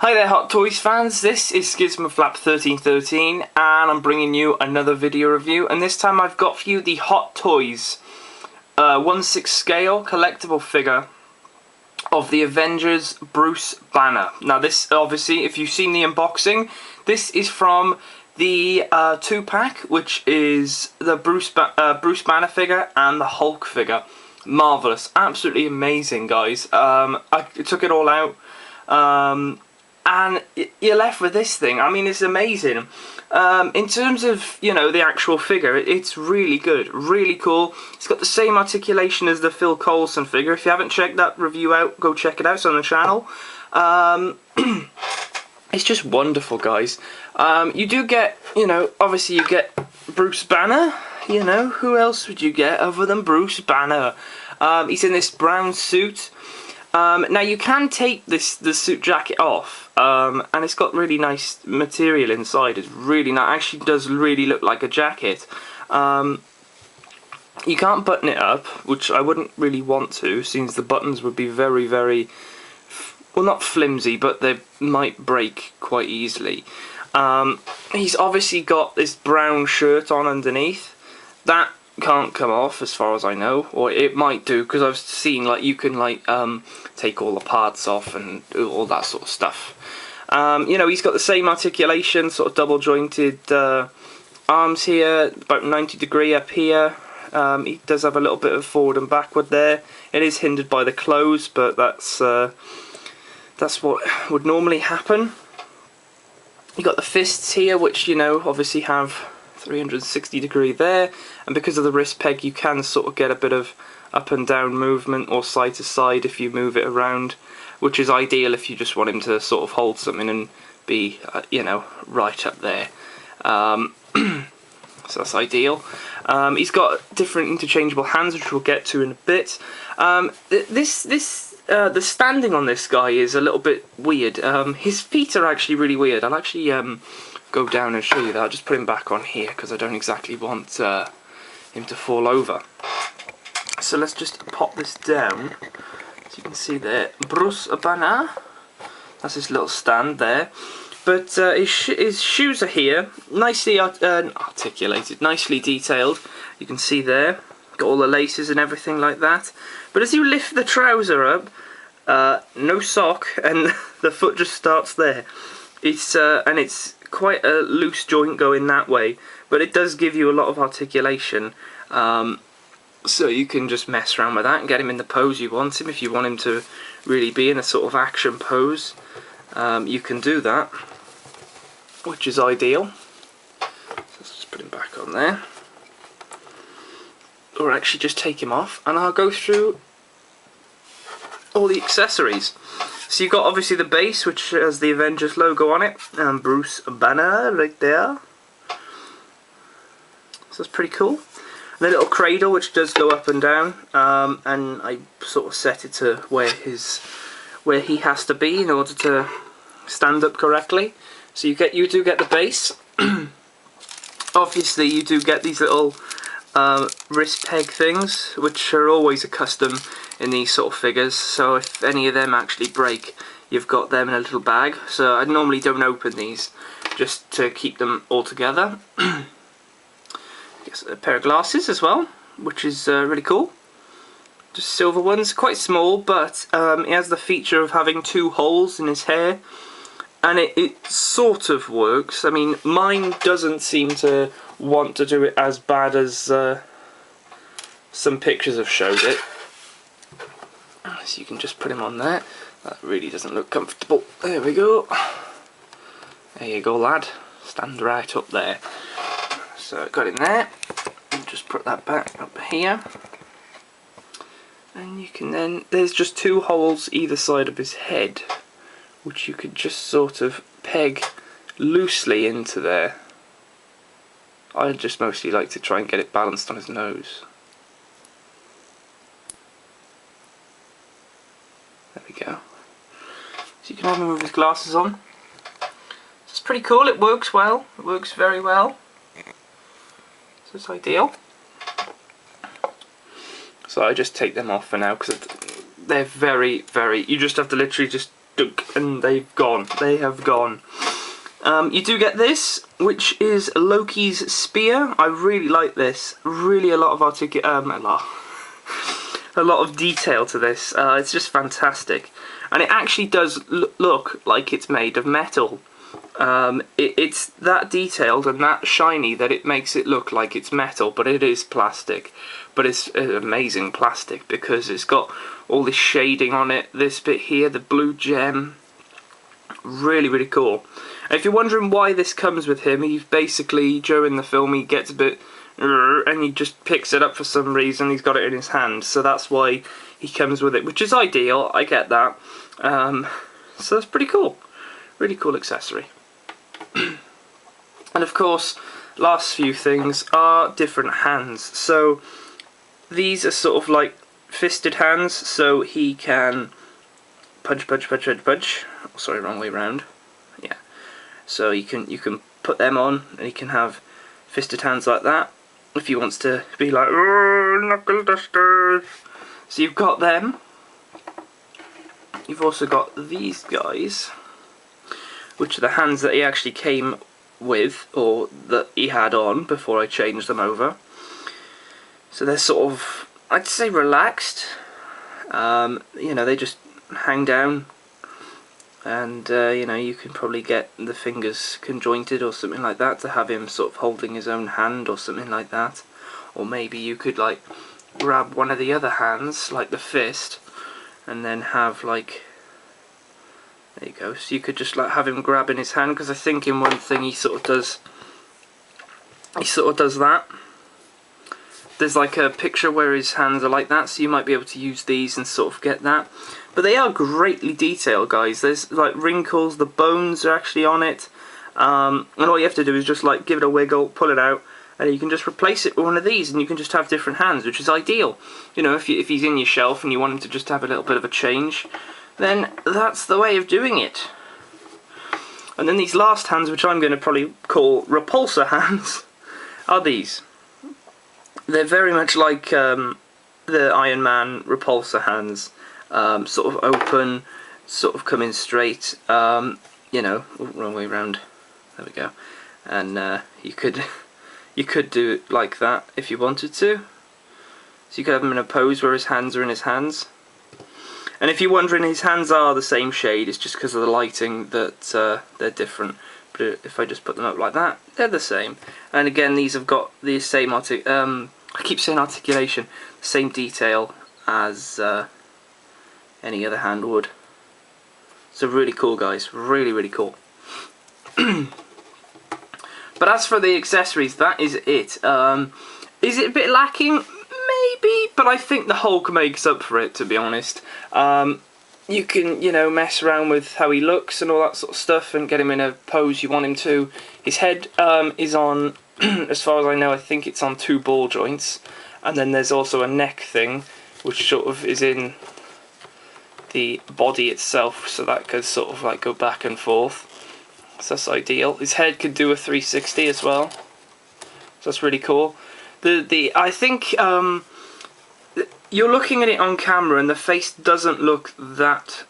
Hi there Hot Toys fans, this is Skizmaflap1313 and I'm bringing you another video review, and this time I've got for you the Hot Toys 1/6 scale collectible figure of the Avengers Bruce Banner. Now this, obviously, if you've seen the unboxing, this is from the 2-pack, which is the Bruce Banner figure and the Hulk figure. Marvellous, absolutely amazing, guys. I took it all out. And you're left with this thing. I mean, it's amazing. In terms of, you know, the actual figure, it's really good, really cool. It's got the same articulation as the Phil Coulson figure. If you haven't checked that review out, go check it out. It's on the channel. It's just wonderful, guys. You do get, you know, obviously you get Bruce Banner. You know, who else would you get other than Bruce Banner? He's in this brown suit. Now you can take the suit jacket off, and it's got really nice material inside. It's really nice. Actually, does really look like a jacket. You can't button it up, which I wouldn't really want to, since the buttons would be very, very, well, not flimsy, but they might break quite easily. He's obviously got this brown shirt on underneath. That can't come off as far as I know, or it might do, because I've seen, like, you can, like, take all the parts off and do all that sort of stuff. You know, he's got the same articulation, sort of double jointed arms here, about 90 degree up here. He does have a little bit of forward and backward there. It is hindered by the clothes, but that's what would normally happen. You got the fists here, which, you know, obviously have 360 degree there, and because of the wrist peg you can sort of get a bit of up and down movement, or side to side if you move it around, which is ideal if you just want him to sort of hold something and be you know, right up there. So that's ideal. He's got different interchangeable hands, which we'll get to in a bit. The standing on this guy is a little bit weird. His feet are actually really weird. I'll actually go down and show you that. I'll just put him back on here because I don't exactly want him to fall over. So let's just pop this down. So you can see there, Bruce Banner. That's his little stand there. But his shoes are here, nicely articulated, nicely detailed. You can see there, got all the laces and everything like that. But as you lift the trouser up, no sock, and the foot just starts there. And it's quite a loose joint going that way, but it does give you a lot of articulation, so you can just mess around with that and get him in the pose you want him. If you want him to really be in a sort of action pose, you can do that, which is ideal. So let's just put him back on there, or actually just take him off, and I'll go through all the accessories. So you've got obviously the base, which has the Avengers logo on it, and Bruce Banner right there. So that's pretty cool. And the little cradle, which does go up and down, and I sort of set it to where he has to be in order to stand up correctly. So you do get the base. Obviously, you do get these little wrist peg things, which are always a custom in these sort of figures, so if any of them actually break, you've got them in a little bag. So I normally don't open these, just to keep them all together. Guess a pair of glasses as well, which is really cool. Just silver ones, quite small, but he has the feature of having 2 holes in his hair, and it sort of works. I mean, mine doesn't seem to want to do it as bad as some pictures have showed it. So you can just put him on there. That really doesn't look comfortable. There we go. There you go, lad. Stand right up there. So I got him there. And just put that back up here. And you can then, there's just 2 holes either side of his head, which you could just sort of peg loosely into there. I just mostly like to try and get it balanced on his nose. There we go. So you can have him with his glasses on. It's pretty cool, it works well, it works very well. So it's ideal. So I just take them off for now, because they're very, very, you just have to literally just dunk, and they've gone. They have gone. You do get this, which is Loki's spear. I really like this. Really, a lot of a lot of detail to this. It's just fantastic, and it actually does look like it's made of metal. It's that detailed and that shiny that it makes it look like it's metal, but it is plastic. But it's amazing plastic because it's got all this shading on it. This bit here, the blue gem, really, really cool. And if you're wondering why this comes with him, he basically, during the film, he gets a bit and he just picks it up for some reason. He's got it in his hand, so that's why he comes with it, which is ideal. I get that. So that's pretty cool. Really cool accessory. And of course, last few things are different hands. So these are sort of like fisted hands, so he can punch. Oh, sorry, wrong way round. Yeah. So you can put them on, and he can have fisted hands like that. If he wants to be like, oh, knuckle dusters. So you've got them. You've also got these guys, which are the hands that he actually came with, or that he had on before I changed them over. So they're sort of, I'd say, relaxed. You know, they just hang down, and you know, you can probably get the fingers conjointed or something like that to have him sort of holding his own hand or something like that. Or maybe you could like grab one of the other hands, like the fist, and then have like, there you go. So you could just like have him grab in his hand, because I think in one thing he sort of does that. There's like a picture where his hands are like that, so you might be able to use these and sort of get that. But they are greatly detailed, guys. There's like wrinkles, the bones are actually on it, and all you have to do is just like give it a wiggle, pull it out, and you can just replace it with one of these, and you can just have different hands, which is ideal. You know, if he's in your shelf and you want him to just have a little bit of a change, then that's the way of doing it. And then these last hands, which I'm going to probably call repulsor hands, are these. They're very much like the Iron Man repulsor hands, sort of open, sort of coming straight, you know, wrong way round, there we go, and you could do it like that if you wanted to, so you could have him in a pose where his hands are in his hands. And if you're wondering, his hands are the same shade, it's just because of the lighting that they're different. But if I just put them up like that, they're the same. And again, these have got the same I keep saying articulation, the same detail as any other hand would. So really cool, guys, really, really cool. But as for the accessories, that is it. Is it a bit lacking? Maybe, but I think the Hulk makes up for it, to be honest. You can, you know, mess around with how he looks and all that sort of stuff and get him in a pose you want him to. His head is on, as far as I know, I think it's on 2 ball joints. And then there's also a neck thing, which sort of is in the body itself, so that could sort of like go back and forth. So that's ideal. His head could do a 360 as well. So that's really cool. I think you're looking at it on camera and the face doesn't look that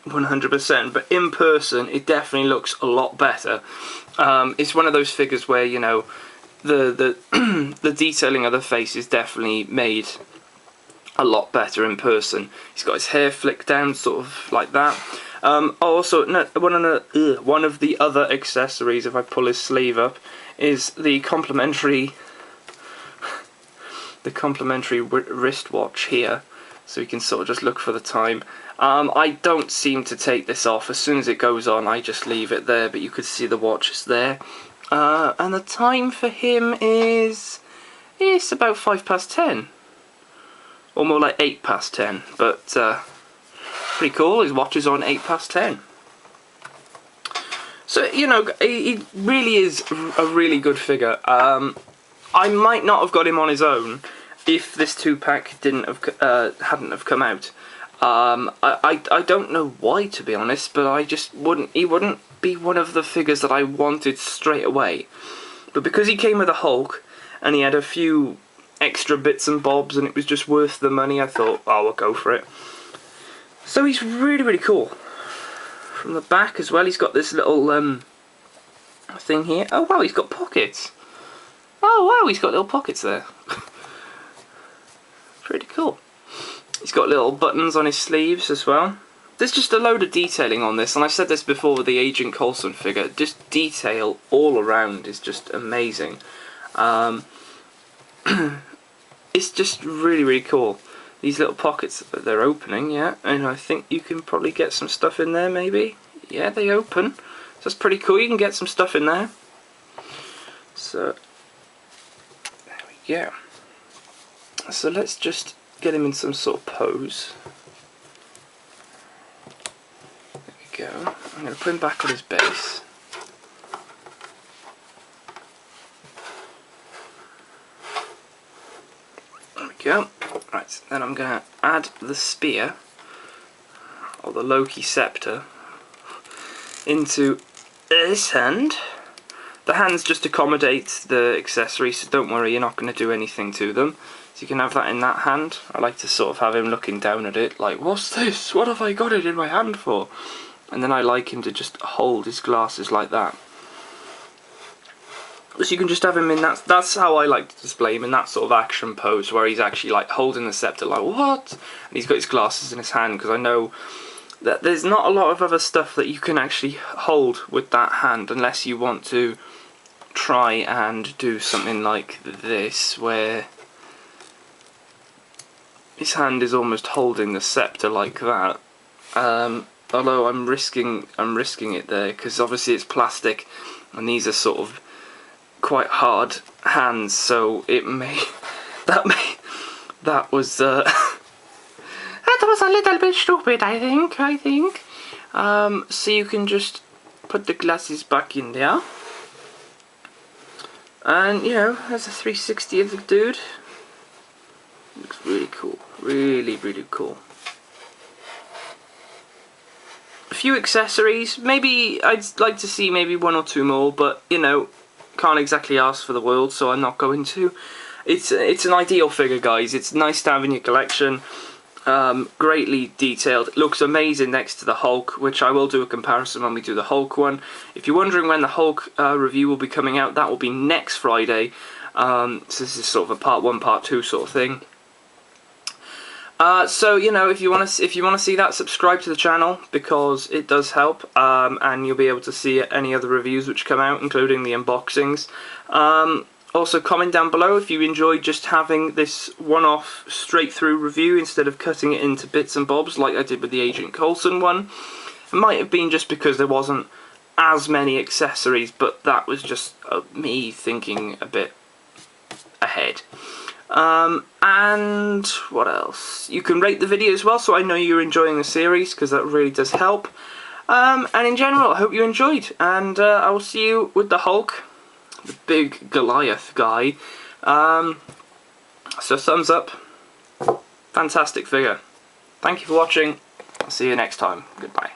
100%, but in person it definitely looks a lot better. It's one of those figures where, you know, the the detailing of the face is definitely made a lot better in person. He's got his hair flicked down sort of like that. Also, no, one of the other accessories, if I pull his sleeve up, is the complimentary wristwatch here, so you can sort of just look for the time. I don't seem to take this off. As soon as it goes on, I just leave it there, but you could see the watch is there. And the time for him is, it's about 10:05, or more like 10:08, but pretty cool. His watch is on 10:08. So, you know, he really is a really good figure. I might not have got him on his own if this 2-pack hadn't have come out. I don't know why, to be honest, but I just wouldn't. He wouldn't be one of the figures that I wanted straight away. But because he came with a Hulk and he had a few extra bits and bobs and it was just worth the money, I thought, oh, I'll go for it. So he's really, really cool. from the back as well, he's got this little thing here. Oh wow, he's got pockets. Oh wow, he's got little pockets there. Pretty cool. He's got little buttons on his sleeves as well. There's just a load of detailing on this, and I've said this before with the Agent Coulson figure, just detail all around is just amazing. It's just really, really cool. These little pockets that they're opening, yeah, and I think you can probably get some stuff in there maybe. Yeah, they open. So that's pretty cool, you can get some stuff in there. So, there we go. So let's just get him in some sort of pose. There we go. I'm going to put him back on his base. There we go. Right, then I'm going to add the spear, or the Loki scepter, into this hand. The hands just accommodate the accessories, so don't worry, you're not going to do anything to them. So you can have that in that hand. I like to sort of have him looking down at it, like, what's this? What have I got it in my hand for? And then I like him to just hold his glasses like that. So you can just have him in that, that's how I like to display him, in that sort of action pose, where he's actually like holding the scepter like, what? And he's got his glasses in his hand, because I know that there's not a lot of other stuff that you can actually hold with that hand, unless you want to try and do something like this, where his hand is almost holding the scepter like that. Although I'm risking it there, because obviously it's plastic, and these are sort of quite hard hands, so it may that was that was a little bit stupid, I think. So you can just put the glasses back in there, and you know, there's a 360 of the dude. Looks really cool, really cool. A few accessories, maybe I'd like to see maybe one or two more, but you know, can't exactly ask for the world, so I'm not going to. It's an ideal figure, guys. It's nice to have in your collection. Greatly detailed. It looks amazing next to the Hulk, which I will do a comparison when we do the Hulk one. If you're wondering when the Hulk review will be coming out, that will be next Friday. So this is sort of a part 1, part 2 sort of thing. So you know, if you want to see that, subscribe to the channel, because it does help, and you'll be able to see any other reviews which come out, including the unboxings. Also, comment down below if you enjoyed just having this one-off straight-through review instead of cutting it into bits and bobs like I did with the Agent Coulson one. It might have been just because there wasn't as many accessories, but that was just me thinking a bit ahead. And what else? You can rate the video as well, so I know you're enjoying the series, because that really does help. And in general, I hope you enjoyed, and I will see you with the Hulk, the big Goliath guy. So thumbs up. Fantastic figure. Thank you for watching. I'll see you next time. Goodbye.